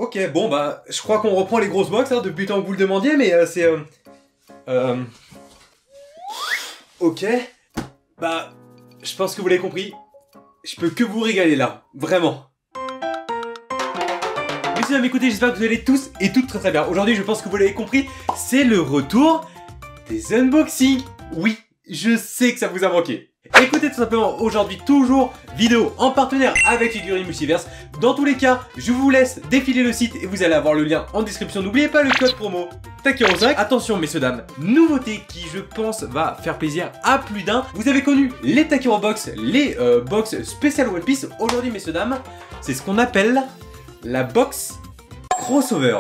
Ok, bon bah, je crois qu'on reprend les grosses box hein, depuis le temps que vous le demandiez, mais c'est... Ok. Bah, je pense que vous l'avez compris. Je peux que vous régaler là, vraiment. Messieurs, dames, écoutez, j'espère que vous allez tous et toutes très très bien. Aujourd'hui, je pense que vous l'avez compris, c'est le retour des unboxings. Oui, je sais que ça vous a manqué. Écoutez, tout simplement, aujourd'hui, toujours vidéo en partenaire avec Figurines Multiverse. Dans tous les cas, je vous laisse défiler le site et vous allez avoir le lien en description. N'oubliez pas le code promo Takiro5. Attention, messieurs, dames, nouveauté qui, je pense, va faire plaisir à plus d'un. Vous avez connu les Takiro Box, les box spécial One Piece. Aujourd'hui, messieurs, dames, c'est ce qu'on appelle la box crossover.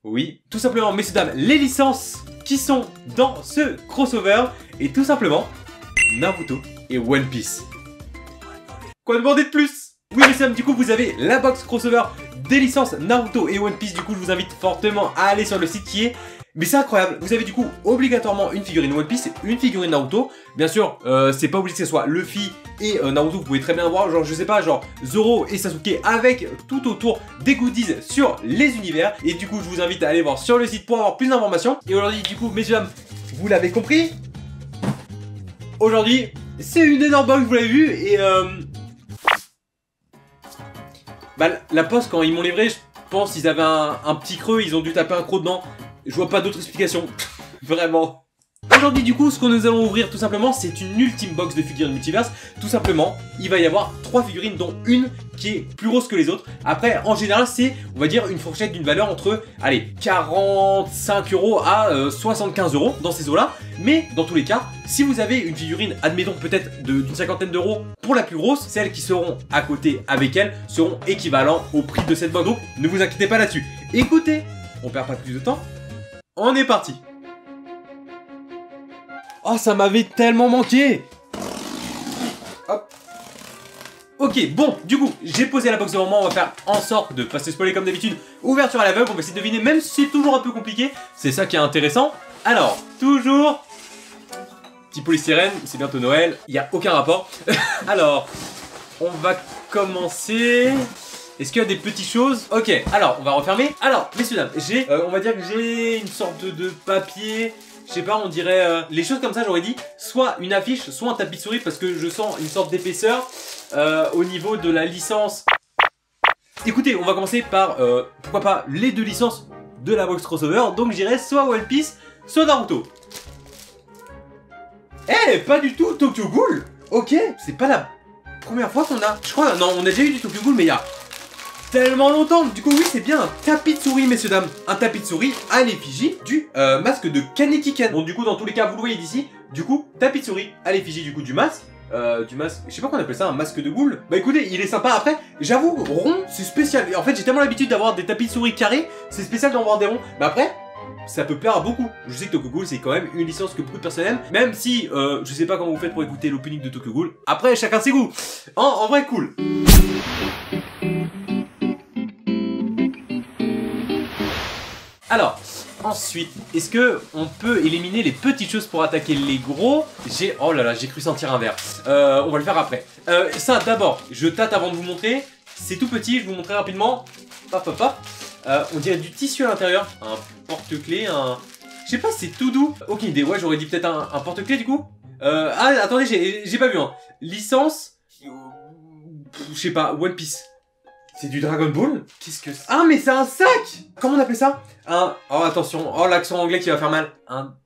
Oui, tout simplement, messieurs, dames, les licences qui sont dans ce crossover et tout simplement Naruto et One Piece. Quoi demander de plus? Oui, messieurs, dames, du coup, vous avez la box crossover des licences Naruto et One Piece. Du coup, je vous invite fortement à aller sur le site qui est... Mais c'est incroyable, vous avez du coup obligatoirement une figurine One Piece, une figurine Naruto. Bien sûr, c'est pas obligé que ce soit Luffy et Naruto, vous pouvez très bien avoir, genre je sais pas, genre Zoro et Sasuke avec tout autour des goodies sur les univers. Et du coup, je vous invite à aller voir sur le site pour avoir plus d'informations. Et aujourd'hui, du coup, messieurs, dames, vous l'avez compris, aujourd'hui, c'est une énorme box, vous l'avez vu, et bah, la poste, quand ils m'ont livré, je pense qu'ils avaient un petit creux, ils ont dû taper un croc dedans. Je vois pas d'autre explication. Vraiment. Aujourd'hui, du coup, ce que nous allons ouvrir tout simplement, c'est une ultime box de figurines multiverse. Tout simplement, il va y avoir 3 figurines, dont une qui est plus grosse que les autres. Après, en général, c'est, on va dire, une fourchette d'une valeur entre, allez, 45 € à 75 € dans ces eaux-là. Mais, dans tous les cas, si vous avez une figurine, admettons peut-être d'une cinquantaine d'euros pour la plus grosse, celles qui seront à côté avec elle seront équivalents au prix de cette box. Donc, ne vous inquiétez pas là-dessus. Écoutez, on perd pas plus de temps. On est parti. Oh, ça m'avait tellement manqué. Hop. Ok, bon, du coup, j'ai posé la box devant moi. On va faire en sorte de pas se spoiler comme d'habitude. Ouverture à l'aveugle, on va essayer de deviner, même si c'est toujours un peu compliqué. C'est ça qui est intéressant. Alors, toujours... Petit polystyrène, c'est bientôt Noël. Il n'y a aucun rapport. Alors, on va commencer... Est-ce qu'il y a des petites choses? Ok, alors, on va refermer. Alors, messieurs, dames, j'ai, on va dire que j'ai une sorte de papier. Je sais pas, on dirait... les choses comme ça, j'aurais dit, soit une affiche, soit un tapis de souris, parce que je sens une sorte d'épaisseur au niveau de la licence. Écoutez, on va commencer par, pourquoi pas, les deux licences de la box crossover. Donc, j'irai soit One Piece, soit Naruto. Eh, pas du tout Tokyo Ghoul. Ok, c'est pas la première fois qu'on a... Je crois, non, on a déjà eu du Tokyo Ghoul, mais il y a... tellement longtemps. Du coup, oui, c'est bien un tapis de souris, messieurs, dames. Un tapis de souris à l'effigie du masque de Kaneki Ken. Bon, du coup, dans tous les cas, vous le voyez d'ici. Du coup, tapis de souris à l'effigie du coup du masque. Je sais pas qu'on appelle ça, un masque de Ghoul. Bah écoutez, il est sympa. Après, j'avoue, rond, c'est spécial. En fait, j'ai tellement l'habitude d'avoir des tapis de souris carrés, c'est spécial d'en voir des ronds. Mais après, ça peut plaire à beaucoup. Je sais que Tokyo Ghoul, c'est quand même une licence que beaucoup de personnes aiment. Même si, je sais pas comment vous faites pour écouter l'opening de Tokyo Ghoul. Après, chacun ses goûts. En vrai, cool. Alors, ensuite, est-ce que on peut éliminer les petites choses pour attaquer les gros? Oh là là, j'ai cru sentir un verre. On va le faire après. Ça, d'abord, je tâte avant de vous montrer. C'est tout petit, je vous montrerai rapidement. Paf, paf, paf. On dirait du tissu à l'intérieur. Un porte-clés, un... Je sais pas, c'est tout doux. Aucune idée, ouais, j'aurais dit peut-être un porte-clés du coup. Ah, attendez, j'ai pas vu, hein. Licence... Je sais pas, One Piece. C'est du Dragon Ball? Qu'est-ce que c'est? Ah, mais c'est un sac! Comment on appelle ça? Un... Oh, attention. Oh, l'accent anglais qui va faire mal. Un...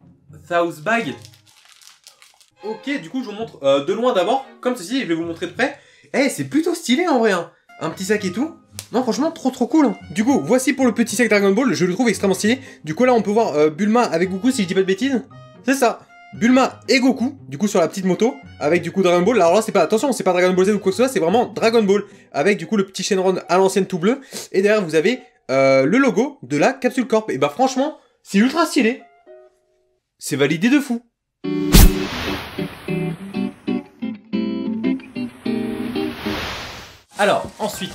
Thousand bag? Ok, du coup, je vous montre de loin d'abord. Comme ceci, je vais vous montrer de près. Eh, c'est plutôt stylé, en vrai, hein. Un petit sac et tout. Non, franchement, trop cool. Hein. Du coup, voici pour le petit sac Dragon Ball. Je le trouve extrêmement stylé. Du coup, là, on peut voir Bulma avec Goku, si je dis pas de bêtises. C'est ça. Bulma et Goku, du coup sur la petite moto, avec du coup Dragon Ball. Alors là c'est pas, attention, c'est pas Dragon Ball Z ou quoi que ce soit, c'est vraiment Dragon Ball, avec du coup le petit Shenron à l'ancienne tout bleu, et derrière vous avez le logo de la Capsule Corp. Et bah franchement, c'est ultra stylé. C'est validé de fou. Alors, ensuite,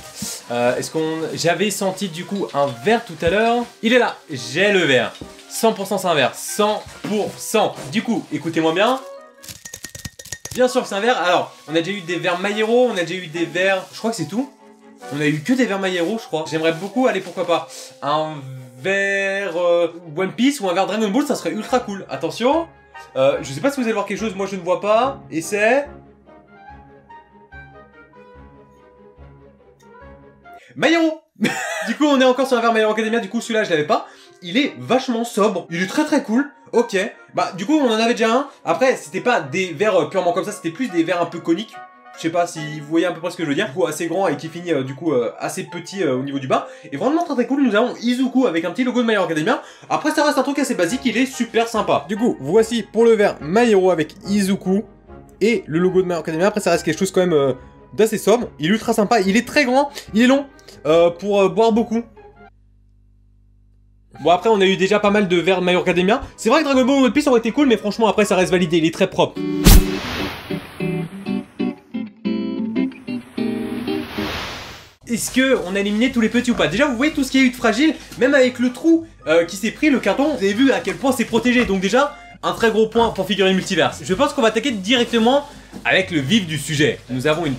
est-ce qu'on... J'avais senti du coup un verre tout à l'heure. Il est là, j'ai le verre. 100% c'est un verre, 100%. Du coup, écoutez-moi bien. Bien sûr que c'est un verre. Alors, on a déjà eu des verres Maillero, on a déjà eu des verres... Je crois que c'est tout. On a eu que des verts My Hero, je crois. J'aimerais beaucoup, allez, pourquoi pas, un vert One Piece ou un vert Dragon Ball, ça serait ultra cool. Attention, je sais pas si vous allez voir quelque chose, moi je ne vois pas. Et c'est... My Hero. Du coup, on est encore sur un vert My Hero Academia, du coup celui-là je l'avais pas. Il est vachement sobre, il est très cool. Ok, bah du coup on en avait déjà un. Après, c'était pas des verres purement comme ça, c'était plus des verres un peu coniques. Je sais pas si vous voyez à peu près ce que je veux dire. Du coup, assez grand et qui finit du coup assez petit au niveau du bas. Et vraiment très cool. Nous avons Izuku avec un petit logo de My Hero Academia. Après, ça reste un truc assez basique. Il est super sympa. Du coup, voici pour le verre My Hero avec Izuku et le logo de My Hero Academia. Après, ça reste quelque chose quand même d'assez sobre. Il est ultra sympa. Il est très grand. Il est long pour boire beaucoup. Bon, après, on a eu déjà pas mal de verres de My Hero Academia. C'est vrai que Dragon Ball One Piece aurait été cool, mais franchement, après, ça reste validé. Il est très propre. Est-ce que on a éliminé tous les petits ou pas? Déjà, vous voyez tout ce qu'il y a eu de fragile, même avec le trou qui s'est pris, le carton, vous avez vu à quel point c'est protégé. Donc déjà, un très gros point pour Figurine Multiverse. Je pense qu'on va attaquer directement avec le vif du sujet. Nous avons une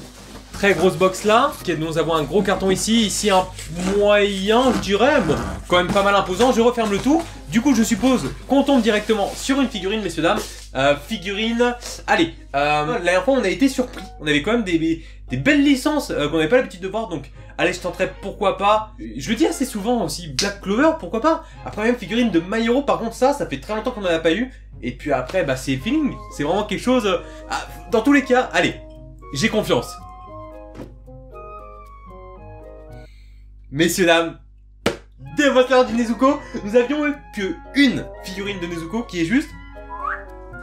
très grosse box là. Nous avons un gros carton ici. Ici un moyen, je dirais. Bon, quand même pas mal imposant. Je referme le tout. Du coup, je suppose qu'on tombe directement sur une figurine, messieurs, dames. Figurine... Allez, la dernière fois, on a été surpris. On avait quand même des belles licences qu'on n'avait pas l'habitude de voir. Donc, allez, je tenterai pourquoi pas. Je le dis assez souvent aussi, Black Clover, pourquoi pas. Après, même figurine de My Hero, par contre, ça fait très longtemps qu'on n'en a pas eu. Et puis après, bah, c'est feeling. C'est vraiment quelque chose... dans tous les cas, allez, j'ai confiance. Messieurs, dames, démonstrateur du Nezuko, nous avions eu que une figurine de Nezuko qui est juste...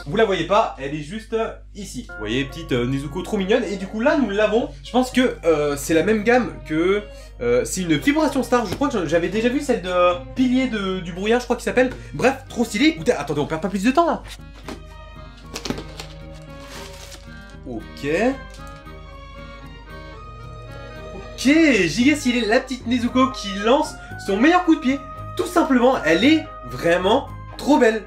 Vous la voyez pas, elle est juste ici. Vous voyez, petite Nezuko trop mignonne. Et du coup là, nous l'avons. Je pense que c'est la même gamme que... c'est une Vibration Star. Je crois que j'avais déjà vu celle de Pilier du Brouillard, je crois qu'il s'appelle. Bref, trop stylé. Écoutez, attendez, on perd pas plus de temps là. Ok. Ok, giga stylé, la petite Nezuko qui lance son meilleur coup de pied. Tout simplement, elle est vraiment trop belle.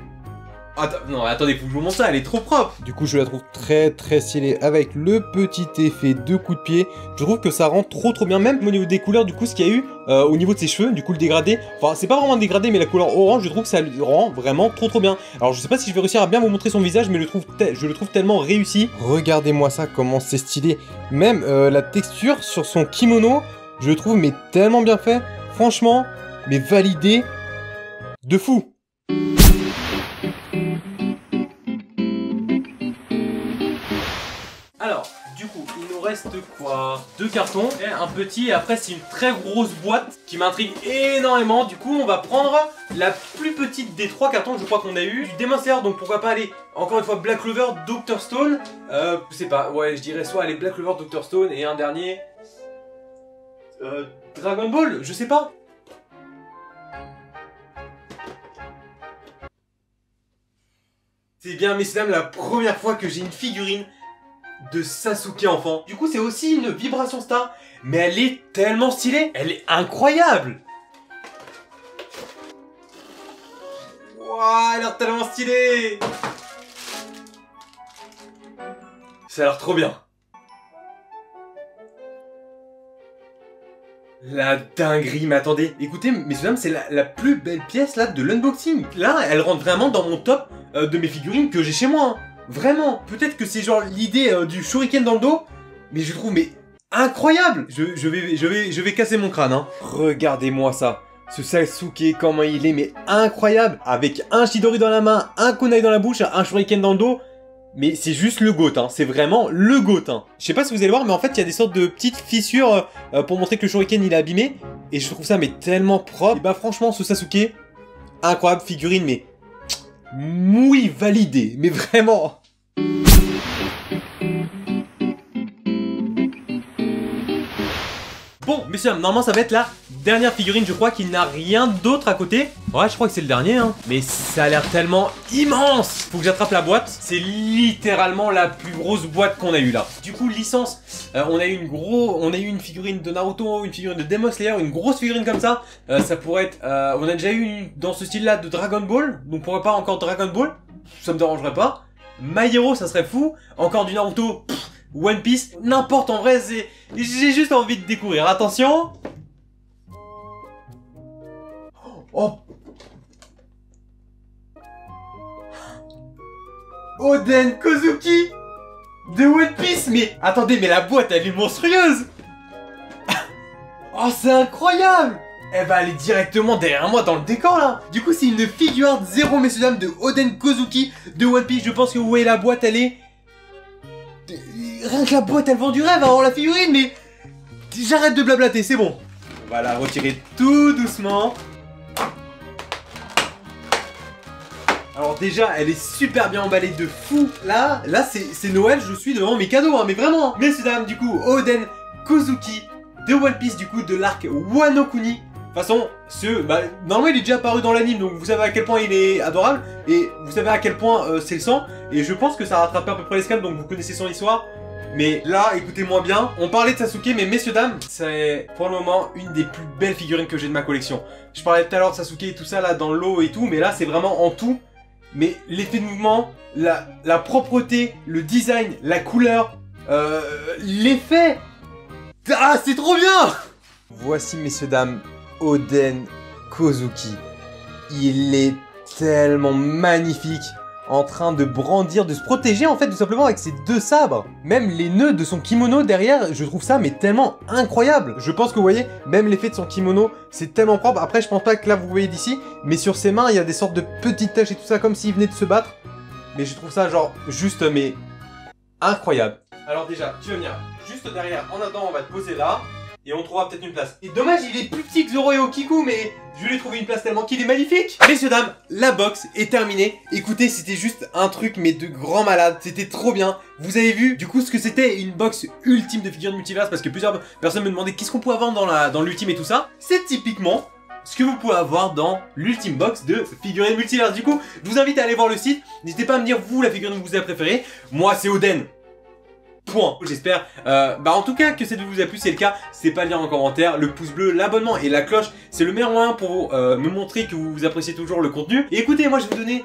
Non, attendez, faut que je vous montre ça, elle est trop propre. Du coup, je la trouve très stylée avec le petit effet de coup de pied. Je trouve que ça rend trop bien, même au niveau des couleurs, du coup, ce qu'il y a eu au niveau de ses cheveux, du coup, le dégradé. Enfin, c'est pas vraiment un dégradé, mais la couleur orange, je trouve que ça le rend vraiment trop bien. Alors, je sais pas si je vais réussir à bien vous montrer son visage, mais je le trouve tellement réussi. Regardez-moi ça, comment c'est stylé. Même la texture sur son kimono, je le trouve mais tellement bien fait. Franchement, mais validé de fou. Alors, du coup, il nous reste quoi? 2 cartons, et un petit, et après c'est une très grosse boîte qui m'intrigue énormément. Du coup, on va prendre la plus petite des 3 cartons, je crois qu'on a eu. Du Demon Slayer, donc pourquoi pas aller, encore une fois, Black Clover, Dr Stone. Je sais pas, ouais, je dirais soit aller Black Clover, Dr Stone, et un dernier... Dragon Ball, je sais pas. C'est bien, messieurs, dames, la première fois que j'ai une figurine de Sasuke enfant. Du coup, c'est aussi une Vibration Star, mais elle est tellement stylée, elle est incroyable. Wouah, elle a l'air tellement stylée. Ça a l'air trop bien. La dinguerie, mais attendez, écoutez, messieurs, dames, c'est la plus belle pièce là de l'unboxing. Là, elle rentre vraiment dans mon top de mes figurines que j'ai chez moi. Hein. Vraiment, peut-être que c'est genre l'idée du shuriken dans le dos, mais je trouve mais incroyable. Je vais casser mon crâne. Hein. Regardez-moi ça. Ce Sasuke, comment il est, mais incroyable. Avec un Chidori dans la main, un kunai dans la bouche, un shuriken dans le dos. Mais c'est juste le GOAT, hein. C'est vraiment le GOAT. Hein. Je sais pas si vous allez voir, mais en fait, il y a des sortes de petites fissures pour montrer que le shuriken, il est abîmé. Et je trouve ça mais tellement propre. Et bah franchement, ce Sasuke, incroyable figurine, mais... oui, validé, mais vraiment. Bon, messieurs, normalement ça va être la dernière figurine, je crois qu'il n'a rien d'autre à côté. Ouais, je crois que c'est le dernier, hein. Mais ça a l'air tellement immense. Faut que j'attrape la boîte. C'est littéralement la plus grosse boîte qu'on a eue là. Du coup, licence, on a eu une figurine de Naruto, une figurine de Demon Slayer, une grosse figurine comme ça. Ça pourrait être... on a déjà eu une dans ce style-là de Dragon Ball. Donc pourquoi pas encore Dragon Ball? Ça me dérangerait pas. My Hero, ça serait fou. Encore du Naruto. One Piece, n'importe, en vrai, j'ai juste envie de découvrir. Attention. Oh. Oden Kozuki de One Piece. Mais attendez, mais la boîte elle est monstrueuse. Oh, c'est incroyable. Elle va aller directement derrière moi dans le décor là. Du coup c'est une figure art 0 messieurs dames de Oden Kozuki de One Piece. Je pense que vous voyez la boîte, elle est... Rien que la boîte elle vend du rêve avant la figurine, mais... J'arrête de blablater, c'est bon. On va la retirer tout doucement. Alors déjà, elle est super bien emballée de fou. Là c'est Noël, je suis devant mes cadeaux, hein, mais vraiment. Messieurs dames, du coup, Oden Kozuki de One Piece, du coup, de l'arc Wano Kuni. De toute façon, normalement il est déjà apparu dans l'anime, donc vous savez à quel point il est adorable, et vous savez à quel point c'est le sang, et je pense que ça a rattrapé à peu près les scans, donc vous connaissez son histoire. Mais là, écoutez-moi bien, on parlait de Sasuke, mais messieurs dames, c'est pour le moment une des plus belles figurines que j'ai de ma collection. Je parlais tout à l'heure de Sasuke et tout ça, là, dans l'eau et tout, mais là c'est vraiment en tout. Mais l'effet de mouvement, la propreté, le design, la couleur, l'effet... Ah, c'est trop bien! Voici, messieurs, dames, Oden Kozuki. Il est tellement magnifique, en train de brandir, de se protéger, en fait, tout simplement avec ses deux sabres. Même les nœuds de son kimono derrière, je trouve ça, mais tellement incroyable. Je pense que vous voyez, même l'effet de son kimono, c'est tellement propre. Après, je pense pas que là, vous voyez d'ici, mais sur ses mains, il y a des sortes de petites taches et tout ça, comme s'il venait de se battre. Mais je trouve ça, genre, juste, mais... incroyable. Alors déjà, tu vas venir juste derrière, en attendant, on va te poser là, et on trouvera peut-être une place. Et dommage, il est plus petit que Zoro et Okiku, mais je lui ai trouvé une place tellement qu'il est magnifique. Messieurs, dames, la box est terminée. Écoutez, c'était juste un truc, mais de grand malade, c'était trop bien. Vous avez vu, du coup, ce que c'était une box ultime de figurines multiverse, parce que plusieurs personnes me demandaient qu'est-ce qu'on pouvait avoir dans l'ultime et tout ça. C'est typiquement ce que vous pouvez avoir dans l'ultime box de figurines multiverse. Du coup, je vous invite à aller voir le site. N'hésitez pas à me dire, vous, la figurine que vous avez préférée. Moi, c'est Oden. Point. J'espère, en tout cas que cette vidéo vous a plu. C'est le cas, n'hésitez pas à le dire en commentaire. Le pouce bleu, l'abonnement et la cloche, c'est le meilleur moyen pour me montrer que vous appréciez toujours le contenu. Et écoutez, moi je vais vous donner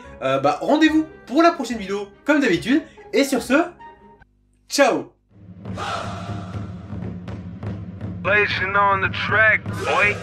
rendez-vous pour la prochaine vidéo, comme d'habitude. Et sur ce, ciao. Blazing on the track, boy.